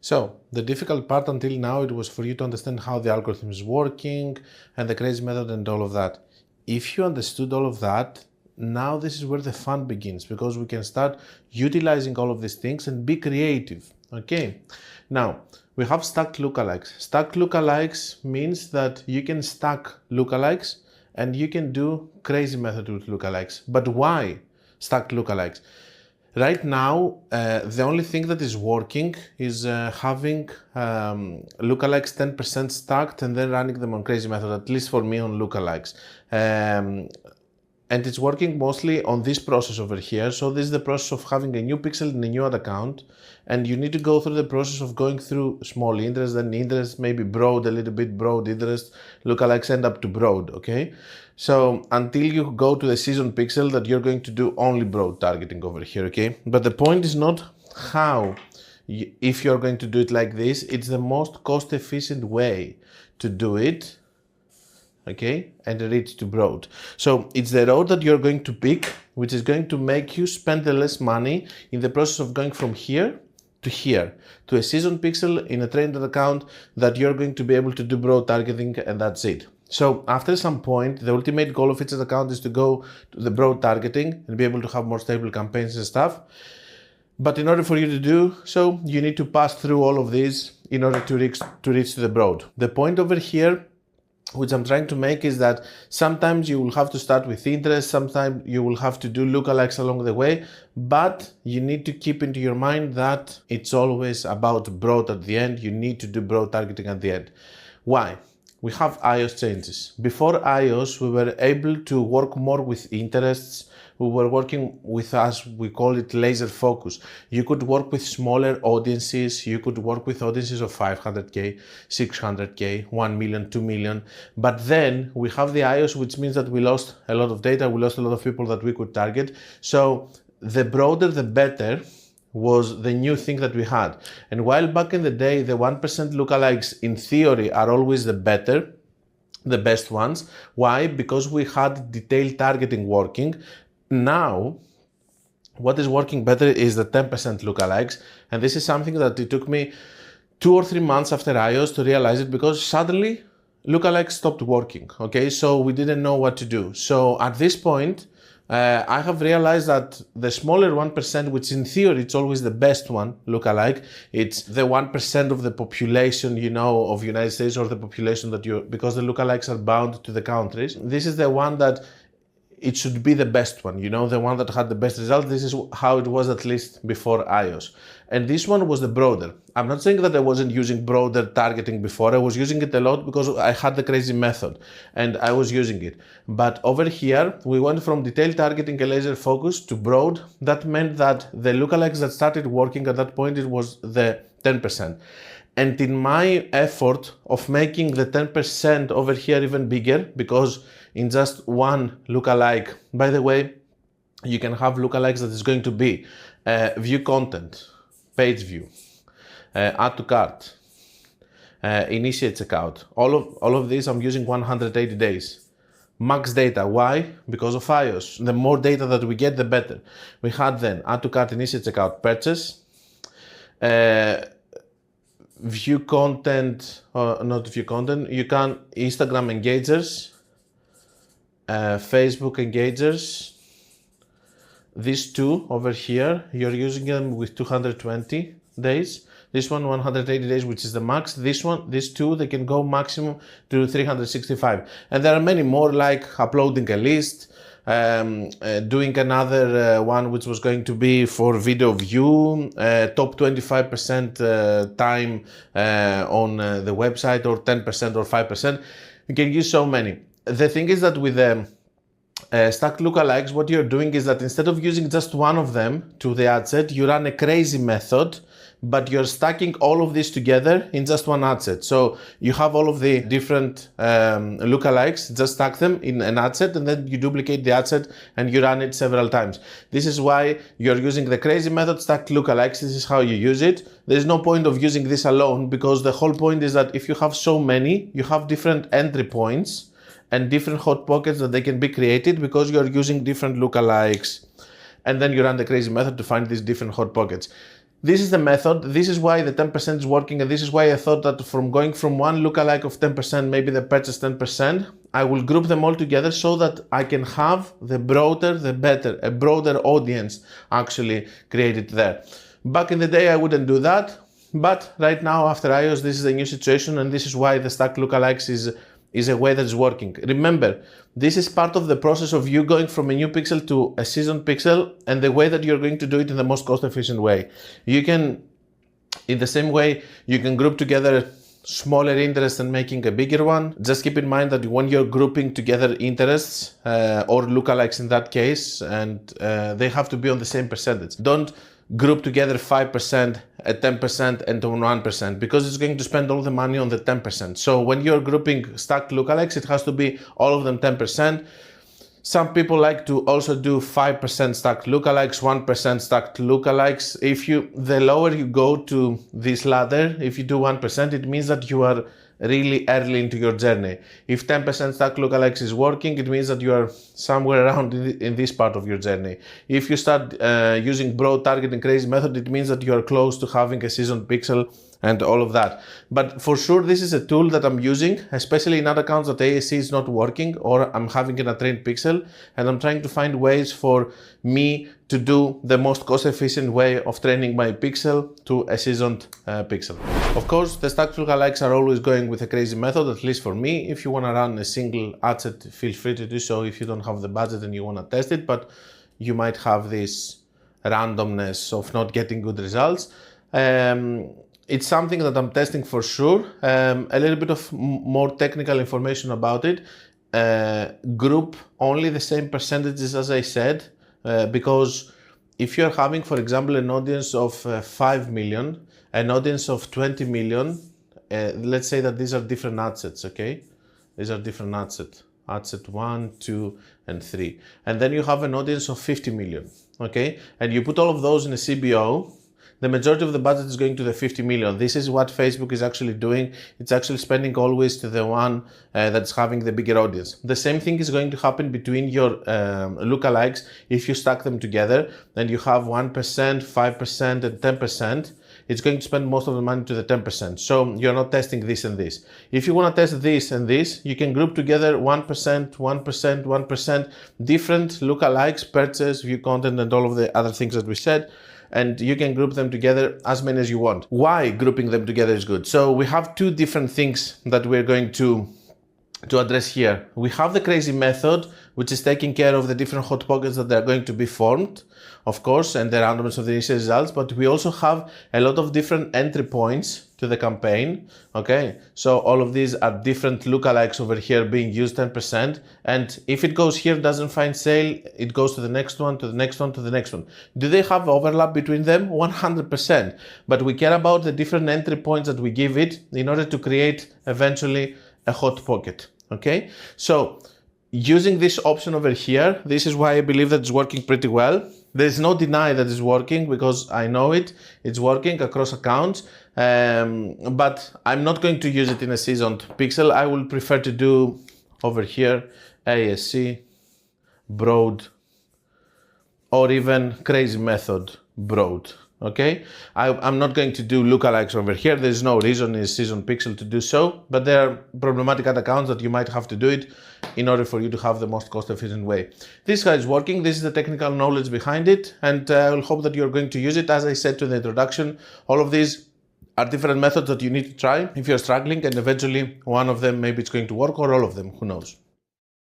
So the difficult part until now, it was for you to understand how the algorithm is working and the crazy method and all of that. If you understood all of that, now this is where the fun begins, because we can start utilizing all of these things and be creative. Okay, now we have stacked lookalikes. Stacked lookalikes means that you can stack lookalikes and you can do crazy method with lookalikes. But why stacked lookalikes? Right now, the only thing that is working is having lookalikes 10% stacked and then running them on crazy method, at least for me on lookalikes. And it's working mostly on this process over here. So this is the process of having a new pixel in a new ad account, and you need to go through the process of going through small interest, then interest, maybe broad, a little bit broad interest, lookalikes end up to broad, okay? So until you go to the season pixel that you're going to do only broad targeting over here, okay? But the point is not how, if you're going to do it like this, it's the most cost efficient way to do it, okay, and reach to broad. So it's the road that you're going to pick, which is going to make you spend the less money in the process of going from here, to a season pixel in a trained account that you're going to be able to do broad targeting, and that's it. So after some point, the ultimate goal of each account is to go to the broad targeting and be able to have more stable campaigns and stuff. But in order for you to do so, you need to pass through all of these in order to reach to the broad. The point over here, which I'm trying to make, is that sometimes you will have to start with interest, sometimes you will have to do lookalikes along the way, but you need to keep into your mind that it's always about broad at the end. You need to do broad targeting at the end. Why? We have iOS changes. Before iOS, we were able to work more with interests. We were working with, as we call it, laser focus. You could work with smaller audiences. You could work with audiences of 500K, 600K, 1 million, 2 million. But then we have the iOS, which means that we lost a lot of data. We lost a lot of people that we could target. So the broader, the better was the new thing that we had. And while back in the day, the 1% lookalikes in theory are always the better, the best ones. Why? Because we had detailed targeting working. Now, what is working better is the 10% lookalikes. And this is something that it took me 2 or 3 months after iOS to realize it, because suddenly lookalikes stopped working. Okay, so we didn't know what to do. So at this point, I have realized that the smaller 1%, which in theory it's always the best one, lookalike, it's the 1% of the population, you know, of United States, or the population that because the lookalikes are bound to the countries. This is the one that it should be the best one, you know, the one that had the best results. This is how it was, at least before iOS. And this one was the broader. I'm not saying that I wasn't using broader targeting before. I was using it a lot because I had the crazy method and I was using it. But over here, we went from detailed targeting and laser focus to broad. That meant that the lookalikes that started working at that point, it was the 10%. And in my effort of making the 10% over here even bigger, because in just one lookalike, by the way, you can have lookalikes that is going to be view content, page view, add to cart, initiate checkout. All of these I'm using 180 days. Max data. Why? Because of iOS. The more data that we get, the better. We had then add to cart, initiate checkout, purchase, view content, not view content, you can Instagram engagers, Facebook engagers. These two over here, you're using them with 220 days. This one 180 days, which is the max. This one, these two, they can go maximum to 365. And there are many more, like uploading a list, doing another one which was going to be for video view, top 25% time on the website, or 10% or 5%. You can use so many. The thing is that with the stacked lookalikes, what you're doing is that instead of using just one of them to the ad set, you run a crazy method, but you're stacking all of this together in just one ad set. So you have all of the different lookalikes, just stack them in an ad set, and then you duplicate the ad set and you run it several times. This is why you're using the crazy method, stacked lookalikes. This is how you use it. There's no point of using this alone, because the whole point is that if you have so many, you have different entry points and different hot pockets that they can be created, because you're using different lookalikes. And then you run the crazy method to find these different hot pockets. This is the method. This is why the 10% is working, and this is why I thought that from going from one lookalike of 10%, maybe the purchase 10%, I will group them all together so that I can have the broader, the better, a broader audience actually created there. Back in the day, I wouldn't do that, but right now after iOS, this is a new situation, and this is why the stack lookalikes is a way that is working. Remember, this is part of the process of you going from a new pixel to a seasoned pixel, and the way that you're going to do it in the most cost efficient way. You can, in the same way, you can group together smaller interests and making a bigger one. Just keep in mind that when you're grouping together interests or lookalikes in that case, and they have to be on the same percentage. Don't group together 5%, at 10% and on 1% because it's going to spend all the money on the 10%. So when you're grouping stacked lookalikes, it has to be all of them 10%. Some people like to also do 5% stacked lookalikes, 1% stacked lookalikes. The lower you go to this ladder, if you do 1%, it means that you are really early into your journey. If 10% stacked lookalikes is working, it means that you are somewhere around in this part of your journey. If you start using broad targeting crazy method, it means that you are close to having a seasoned pixel and all of that. But for sure, this is a tool that I'm using, especially in other accounts that ASC is not working or I'm having an untrained pixel, and I'm trying to find ways for me to do the most cost efficient way of training my pixel to a seasoned pixel. Of course, the stacked lookalikes are always going with a crazy method, at least for me. If you want to run a single ad set, feel free to do so if you don't have the budget and you want to test it, but you might have this randomness of not getting good results. It's something that I'm testing for sure. A little bit of more technical information about it. Group only the same percentages as I said, because if you're having, for example, an audience of 5 million, an audience of 20 million, let's say that these are different ad sets, okay? These are different ad sets. Ad set 1, 2, and 3. And then you have an audience of 50 million, okay? And you put all of those in a CBO, the majority of the budget is going to the 50 million. This is what Facebook is actually doing. It's actually spending always to the one that's having the bigger audience. The same thing is going to happen between your lookalikes if you stack them together and you have 1%, 5%, and 10%. It's going to spend most of the money to the 10%. So you're not testing this and this. If you want to test this and this, you can group together 1%, 1%, 1%, different lookalikes, purchase, view content, and all of the other things that we said. And you can group them together as many as you want. Why grouping them together is good? So we have two different things that we're going to address here. We have the crazy method, which is taking care of the different hot pockets that are going to be formed, of course, and the randomness of the initial results, but we also have a lot of different entry points to the campaign, okay? So all of these are different lookalikes over here being used 10%, and if it goes here, doesn't find sale, it goes to the next one, to the next one, to the next one. Do they have overlap between them? 100%, but we care about the different entry points that we give it in order to create eventually a hot pocket, okay? So using this option over here, this is why I believe that it's working pretty well. There's no deny that it's working because I know it's working across accounts, but I'm not going to use it in a seasoned pixel. I will prefer to do over here ASC, broad, or even crazy method, broad. Okay, I'm not going to do lookalikes over here. There's no reason in seasoned pixel to do so, but there are problematic ad accounts that you might have to do it in order for you to have the most cost efficient way. This guy is working. This is the technical knowledge behind it, and I will hope that you're going to use it. As I said to the introduction, all of these are different methods that you need to try if you're struggling, and eventually one of them maybe it's going to work, or all of them, who knows.